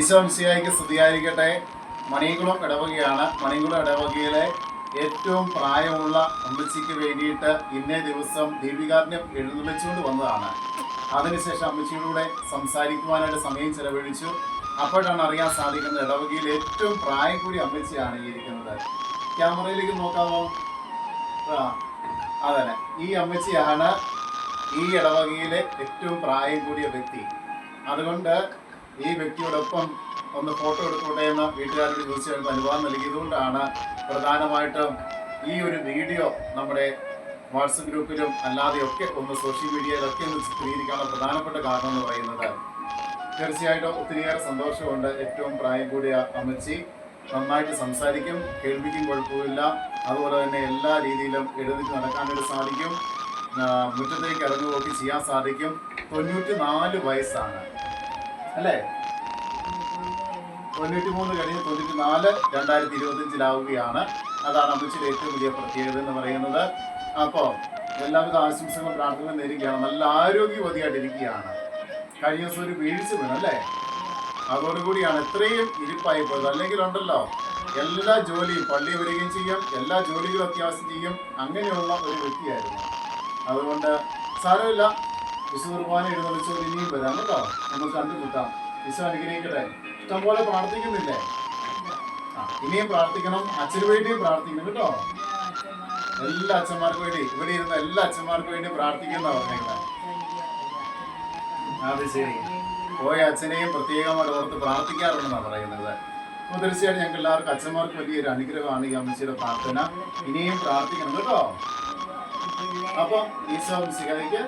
ഈശോ മിശിഹായ്ക്ക് സ്തുതിയായിരിക്കട്ടെ. മണിയംകുളം ഇടവകയാണ്. മണിയംകുളം ഇടവകയിലെ ഏറ്റവും പ്രായമുള്ള അമ്മച്ചിക്ക് വേണ്ടിയിട്ട് ഇന്നേ ദിവസം ദീപികാജ്ഞം എഴുന്നള്ളിച്ചുകൊണ്ട് വന്നതാണ്. അതിനുശേഷം അമ്മച്ചിയിലൂടെ സംസാരിക്കുവാനായിട്ട് സമയം ചെലവഴിച്ചു. അപ്പോഴാണ് അറിയാൻ സാധിക്കുന്നത് ഇടവകയിൽ ഏറ്റവും പ്രായം കൂടിയ അമ്മച്ചിയാണ് ഈ ഇരിക്കുന്നത്. ക്യാമറയിലേക്ക് നോക്കാമോ? അതന്നെ, ഈ അമ്മച്ചിയാണ് ഈ ഇടവകയിലെ ഏറ്റവും പ്രായം കൂടിയ വ്യക്തി. അതുകൊണ്ട് ഈ വ്യക്തിയോടൊപ്പം ഒന്ന് ഫോട്ടോ എടുത്തോട്ടെ എന്ന് വീട്ടുകാരോട് ചോദിച്ചവർക്ക് അനുവാദം നൽകിയതുകൊണ്ടാണ് പ്രധാനമായിട്ടും ഈ ഒരു വീഡിയോ നമ്മുടെ വാട്സപ്പ് ഗ്രൂപ്പിലും അല്ലാതെയൊക്കെ ഒന്ന് സോഷ്യൽ മീഡിയയിലൊക്കെ ഒന്ന് ചിത്രീകരിക്കാനുള്ള പ്രധാനപ്പെട്ട കാരണം എന്ന് പറയുന്നത്. തീർച്ചയായിട്ടും ഒത്തിരിയേറെ സന്തോഷമുണ്ട്. ഏറ്റവും പ്രായം കൂടിയ അമ്മച്ചി നന്നായിട്ട് സംസാരിക്കും, കേൾവിക്കും കുഴപ്പമില്ല. അതുപോലെ തന്നെ എല്ലാ രീതിയിലും എഴുന്നേറ്റ് നടക്കാനായിട്ട് സാധിക്കും, മുറ്റത്തേക്ക് ഇറങ്ങുകയൊക്കെ ചെയ്യാൻ സാധിക്കും. 94 വയസ്സാണ് അല്ലേ? 93 കഴിഞ്ഞ് 94 2025 അതാണ് അമ്മച്ചിയുടെ ഏറ്റവും വലിയ പ്രത്യേകത എന്ന് പറയുന്നത്. അപ്പോൾ എല്ലാവിധ ആശംസകളും പ്രാർത്ഥനകളും നേരുകയാണ്. നല്ല ആരോഗ്യവതിയായിട്ടിരിക്കുകയാണ്. കഴിഞ്ഞ ദിവസം ഒരു വീഴ്ച വീണു അല്ലേ? അതോടുകൂടിയാണ് ഇത്രയും ഇരിപ്പായി പോയത്. അല്ലെങ്കിൽ ഉണ്ടല്ലോ, എല്ലാ ജോലിയും പള്ളി വരികയും ചെയ്യും, എല്ലാ ജോലികളും അത്യാവശ്യം ചെയ്യും, അങ്ങനെയുള്ള ഒരു വ്യക്തിയായിരുന്നു. അതുകൊണ്ട് സാരമില്ല, വിശുദ്ധ കുർബാന എഴുന്നള്ളിച്ചോട് ഇനിയും വരാം കേട്ടോ. നമുക്ക് കണ്ടുമുട്ടാം. ഈശോ അനുഗ്രഹിക്കട്ടെ. ഇഷ്ടംപോലെ പ്രാർത്ഥിക്കുന്നില്ലേ? ഇനിയും പ്രാർത്ഥിക്കണം. അച്ഛന് വേണ്ടിയും പ്രാർത്ഥിക്കണം കേട്ടോ. എല്ലാ അച്ഛന്മാർക്ക് വേണ്ടി, ഇവിടെ ഇരുന്ന എല്ലാ അച്ഛന്മാർക്ക് വേണ്ടി പ്രാർത്ഥിക്കുന്ന പറഞ്ഞേക്കുന്നത്. അത് ശരി, പോയ അച്ഛനെയും പ്രത്യേകമായിട്ട് ഓർത്ത് പ്രാർത്ഥിക്കാറുണ്ടെന്നാണ് പറയുന്നത്. അപ്പോൾ തീർച്ചയായിട്ടും ഞങ്ങൾക്ക് എല്ലാവർക്കും അച്ഛന്മാർക്ക് വലിയൊരു അനുഗ്രഹമാണ് ഈ അമ്മച്ചിയുടെ പ്രാർത്ഥന. ഇനിയും പ്രാർത്ഥിക്കണം കേട്ടോ. അപ്പം ഈശോ മിശിഹായ്ക്ക്